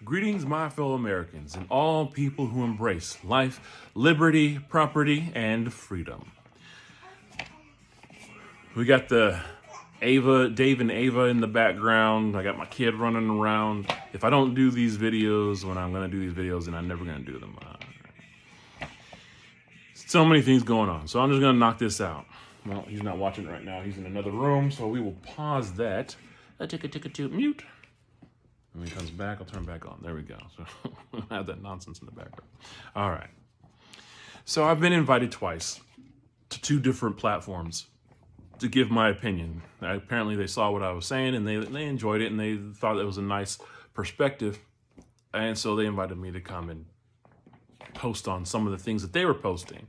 Greetings, my fellow Americans, and all people who embrace life, liberty, property, and freedom. We got the Dave and Ava in the background. I got my kid running around. If I don't do these videos when I'm going to do these videos, then I'm never going to do them. So many things going on, so I'm just going to knock this out. Well, he's not watching it right now. He's in another room, so we will pause that. Tick to mute. When he comes back, I'll turn back on. There we go. So I have that nonsense in the background. All right. So I've been invited twice to two different platforms to give my opinion. Apparently they saw what I was saying and they enjoyed it and they thought it was a nice perspective. And so they invited me to come and post on some of the things that they were posting.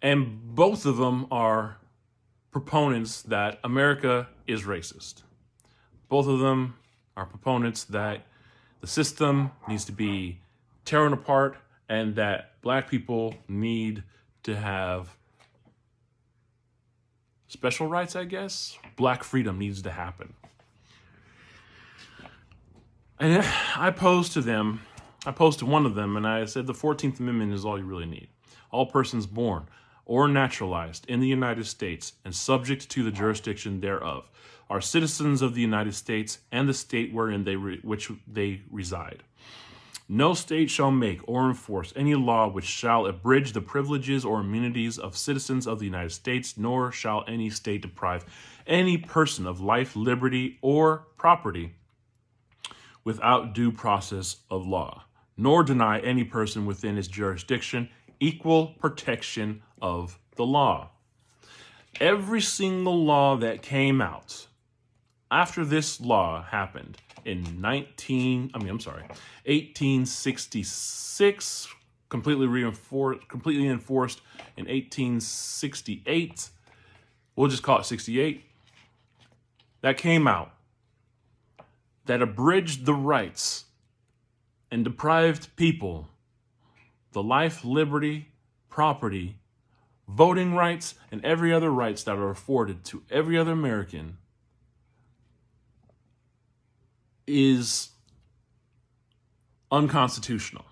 And both of them are proponents that America is racist. Both of them are proponents that the system needs to be torn apart and that black people need to have special rights, I guess. Black freedom needs to happen. And I posed to one of them, and I said the 14th Amendment is all you really need. All persons born or naturalized in the United States and subject to the jurisdiction thereof are citizens of the United States and the state wherein which they reside. No state shall make or enforce any law which shall abridge the privileges or immunities of citizens of the United States, nor shall any state deprive any person of life, liberty, or property without due process of law, nor deny any person within its jurisdiction equal protection of the law. Every single law that came out after this law happened in 1866, completely enforced in 1868. We'll just call it 68. That came out that abridged the rights and deprived people the life, liberty, property, voting rights, and every other rights that are afforded to every other American is unconstitutional.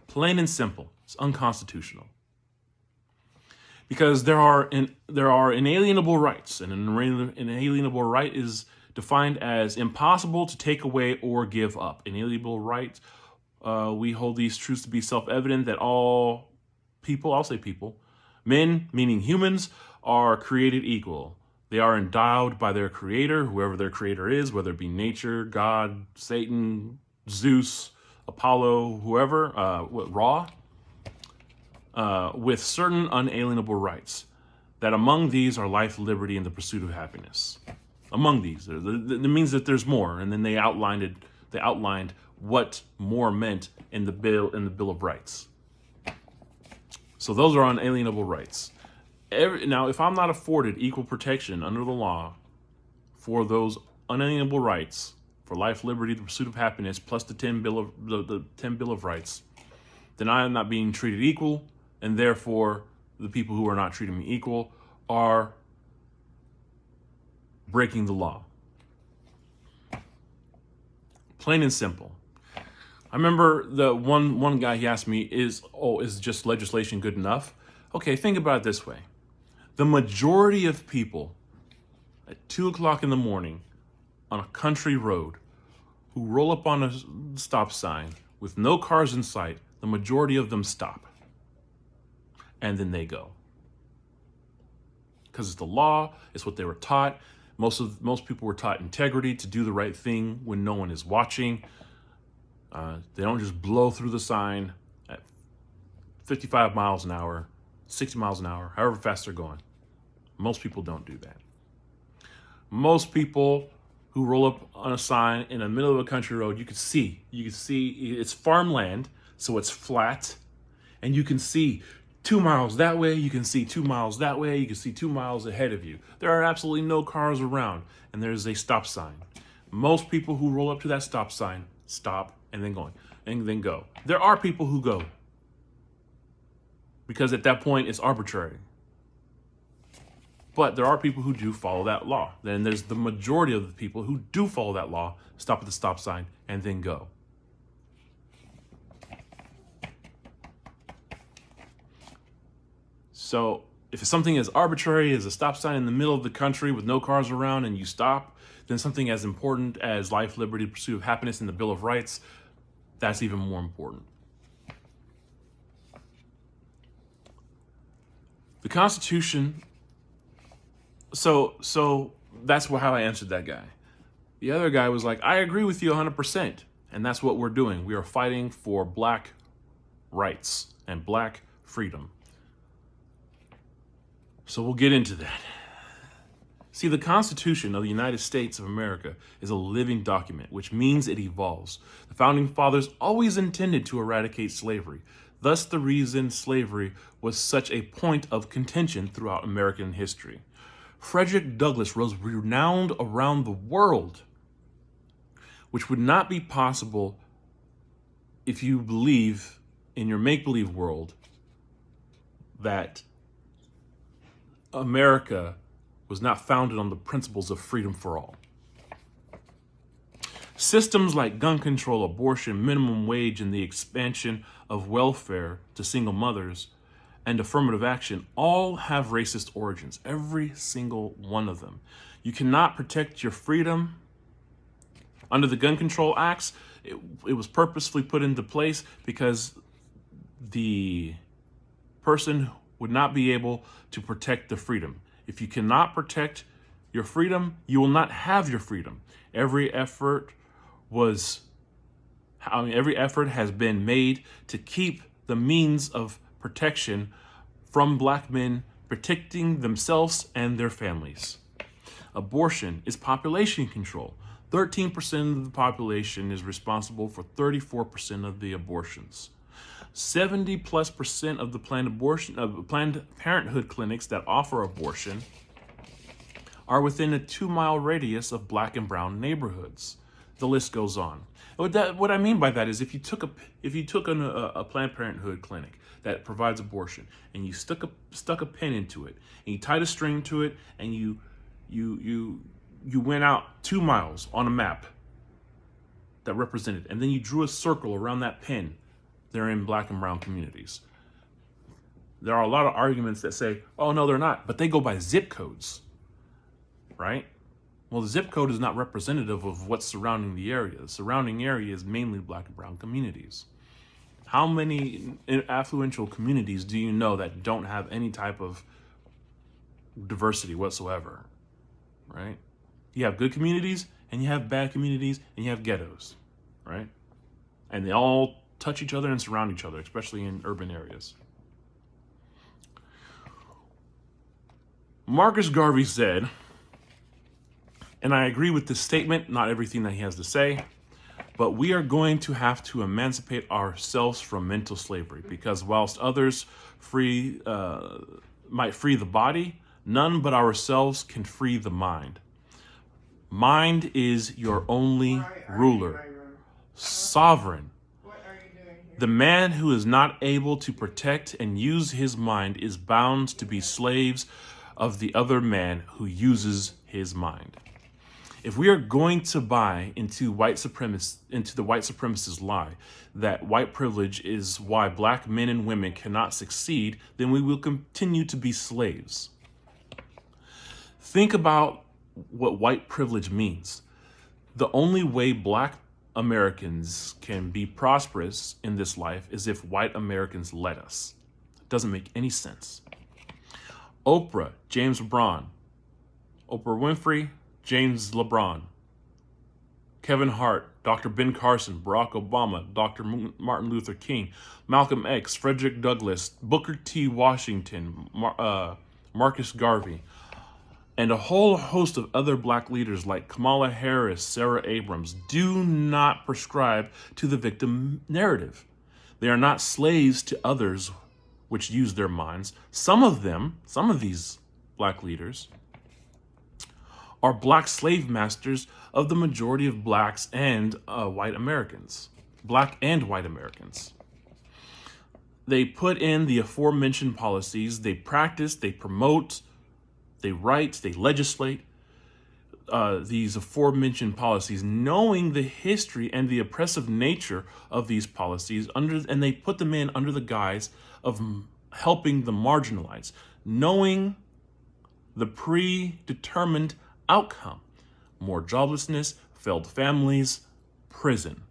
Plain and simple, it's unconstitutional. Because there are inalienable rights, and an inalienable right is defined as impossible to take away or give up. Inalienable rights, we hold these truths to be self-evident that all people, I'll say people, men, meaning humans, are created equal. They are endowed by their creator, whoever their creator is, whether it be nature, God, Satan, Zeus, Apollo, whoever, Ra, with certain unalienable rights. That among these are life, liberty, and the pursuit of happiness. Among these, that means that there's more. And then they outlined what more meant in the Bill of Rights. So those are unalienable rights. Now, if I'm not afforded equal protection under the law for those unalienable rights, for life, liberty, the pursuit of happiness, plus the 10 Bill of Rights, then I am not being treated equal, and therefore the people who are not treating me equal are breaking the law. Plain and simple. I remember the one guy, he asked me, is just legislation good enough? Okay, think about it this way. The majority of people at 2 o'clock in the morning on a country road who roll up on a stop sign with no cars in sight, the majority of them stop. And then they go. Because it's the law, it's what they were taught. Most people were taught integrity, to do the right thing when no one is watching. They don't just blow through the sign at 55 miles an hour, 60 miles an hour, however fast they're going. Most people don't do that. Most people who roll up on a sign in the middle of a country road, you can see it's farmland, so it's flat, and you can see 2 miles that way, you can see 2 miles that way, you can see 2 miles ahead of you. There are absolutely no cars around, and there's a stop sign. Most people who roll up to that stop sign stop and then go. There are people who go, because at that point it's arbitrary. But there are people who do follow that law. Then there's the majority of the people who do follow that law, stop at the stop sign, and then go. So if something as arbitrary as a stop sign in the middle of the country with no cars around and you stop, then something as important as life, liberty, pursuit of happiness in the Bill of Rights, that's even more important. The Constitution, so that's how I answered that guy. The other guy was like, I agree with you 100%. And that's what we're doing. We are fighting for black rights and black freedom. So we'll get into that. See, the Constitution of the United States of America is a living document, which means it evolves. The Founding Fathers always intended to eradicate slavery. Thus, the reason slavery was such a point of contention throughout American history. Frederick Douglass was renowned around the world, which would not be possible if you believe in your make-believe world that America was not founded on the principles of freedom for all. Systems like gun control, abortion, minimum wage, and the expansion of welfare to single mothers and affirmative action all have racist origins, every single one of them. You cannot protect your freedom. Under the Gun Control Acts, it was purposefully put into place because the person would not be able to protect the freedom. If you cannot protect your freedom, you will not have your freedom. Every effort has been made to keep the means of protection from black men protecting themselves and their families. Abortion is population control. 13% of the population is responsible for 34% of the abortions. 70+% of the Planned Parenthood clinics that offer abortion are within a 2-mile radius of black and brown neighborhoods. The list goes on. What I mean by that is if you took a Planned Parenthood clinic that provides abortion and you stuck a pin into it and you tied a string to it and you went out 2 miles on a map that represented, and then you drew a circle around that pin, they're in black and brown communities. There are a lot of arguments that say, oh, no, they're not, but they go by zip codes, right? Well, the zip code is not representative of what's surrounding the area. The surrounding area is mainly black and brown communities. How many affluential communities do you know that don't have any type of diversity whatsoever, right? You have good communities, and you have bad communities, and you have ghettos, right? And they all touch each other and surround each other, especially in urban areas. Marcus Garvey said, and I agree with this statement, not everything that he has to say, but we are going to have to emancipate ourselves from mental slavery, because whilst others might free the body, none but ourselves can free the mind. Mind is your only ruler, sovereign. The man who is not able to protect and use his mind is bound to be slaves of the other man who uses his mind. If we are going to buy into the white supremacist lie that white privilege is why black men and women cannot succeed, then we will continue to be slaves. Think about what white privilege means. The only way black Americans can be prosperous in this life is if white Americans let us. It doesn't make any sense. Oprah, James LeBron. Oprah Winfrey, James LeBron. Kevin Hart, Dr. Ben Carson, Barack Obama, Dr. Martin Luther King, Malcolm X, Frederick Douglass, Booker T. Washington, Marcus Garvey, and a whole host of other black leaders like Kamala Harris, Sarah Abrams, do not prescribe to the victim narrative. They are not slaves to others which use their minds. Some of these black leaders, are black slave masters of the majority of blacks and white Americans. Black and white Americans. They put in the aforementioned policies, they practice, they promote, they write, they legislate these aforementioned policies, knowing the history and the oppressive nature of these policies, and they put them in under the guise of helping the marginalized, knowing the predetermined outcome: more joblessness, failed families, prison.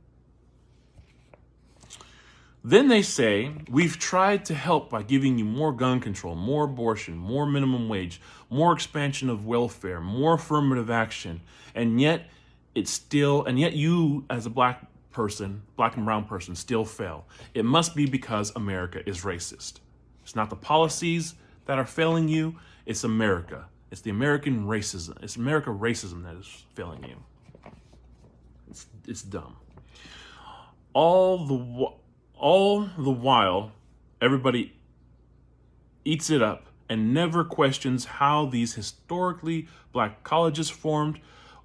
Then they say, we've tried to help by giving you more gun control, more abortion, more minimum wage, more expansion of welfare, more affirmative action, and yet you as a black and brown person still fail. It must be because America is racist. It's not the policies that are failing you, it's America. It's the American racism. It's America racism that is failing you. It's dumb. All the while, everybody eats it up and never questions how these historically black colleges formed,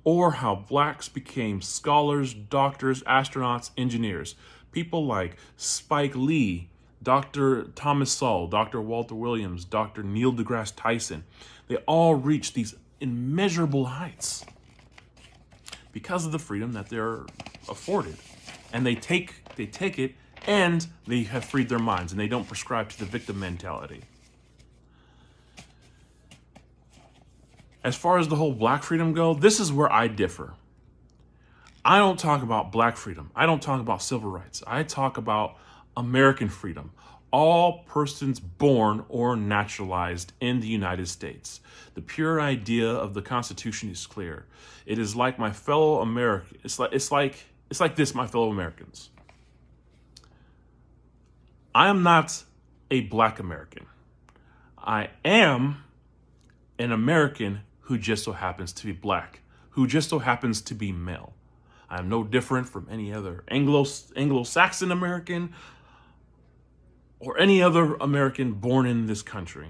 or how blacks became scholars, doctors, astronauts, engineers. People like Spike Lee, Dr. Thomas Sowell, Dr. Walter Williams, Dr. Neil deGrasse Tyson, they all reached these immeasurable heights because of the freedom that they're afforded. And they take it, and they have freed their minds, and they don't prescribe to the victim mentality. As far as the whole black freedom go, this is where I differ. I don't talk about black freedom. I don't talk about civil rights. I talk about American freedom. All persons born or naturalized in the United States. The pure idea of the Constitution is clear. It is like my fellow American. It's like this, my fellow Americans. I am not a black American. I am an American who just so happens to be black, who just so happens to be male. I am no different from any other Anglo-Saxon American or any other American born in this country.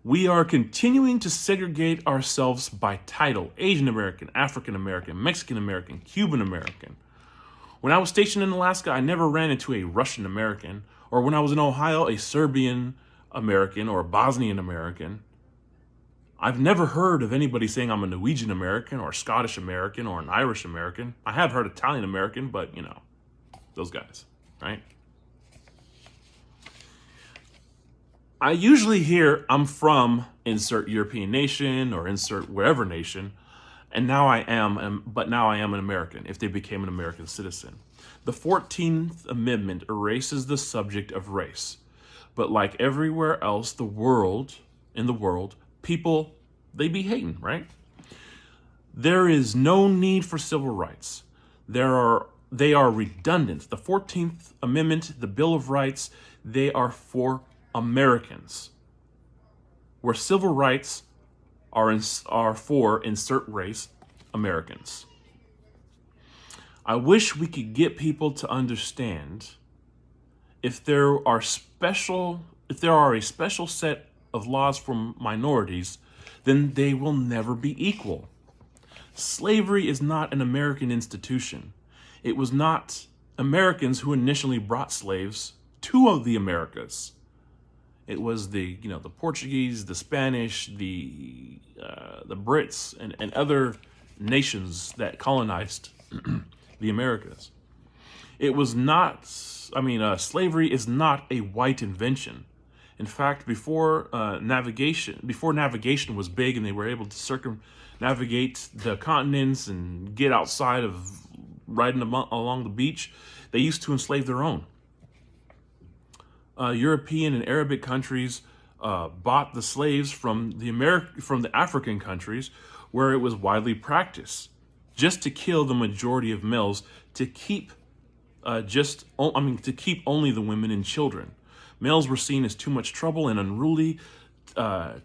We are continuing to segregate ourselves by title: Asian American, African American, Mexican American, Cuban American. When I was stationed in Alaska, I never ran into a Russian American, or when I was in Ohio, a Serbian American or a Bosnian American. I've never heard of anybody saying I'm a Norwegian American or a Scottish American or an Irish American. I have heard Italian American, but those guys, right? I usually hear I'm from insert European nation or insert wherever nation, but now I am an American if they became an American citizen. The 14th Amendment erases the subject of race, but like everywhere else in the world, people, they be hating, right? There is no need for civil rights. They are redundant. The 14th Amendment, the Bill of Rights, they are for Americans. Where civil rights are for insert race, Americans. I wish we could get people to understand if there are a special set of laws for minorities, then they will never be equal. Slavery is not an American institution. It was not Americans who initially brought slaves to the Americas. It was the Portuguese, the Spanish, the Brits, and other nations that colonized the Americas. It was not. Slavery is not a white invention. In fact, before navigation was big and they were able to circumnavigate the continents and get outside of riding along the beach, they used to enslave their own. European and Arabic countries bought the slaves from the African countries where it was widely practiced, just to kill the majority of males to keep only the women and children. Males were seen as too much trouble and unruly,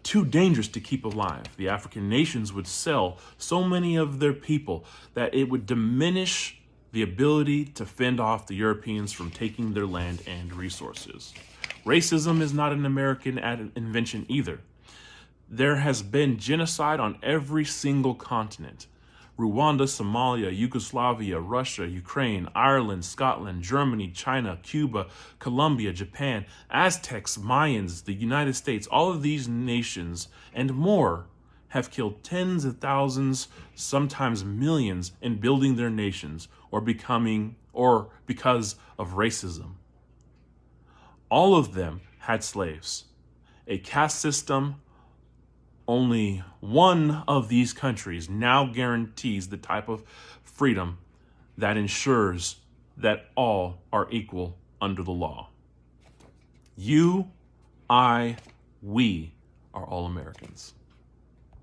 too dangerous to keep alive. The African nations would sell so many of their people that it would diminish the ability to fend off the Europeans from taking their land and resources. Racism is not an American invention either. There has been genocide on every single continent. Rwanda, Somalia, Yugoslavia, Russia, Ukraine, Ireland, Scotland, Germany, China, Cuba, Colombia, Japan, Aztecs, Mayans, the United States, all of these nations and more have killed tens of thousands, sometimes millions, in building their nations or because of racism. All of them had slaves. A caste system, only one of these countries now guarantees the type of freedom that ensures that all are equal under the law. You, I, we are all Americans.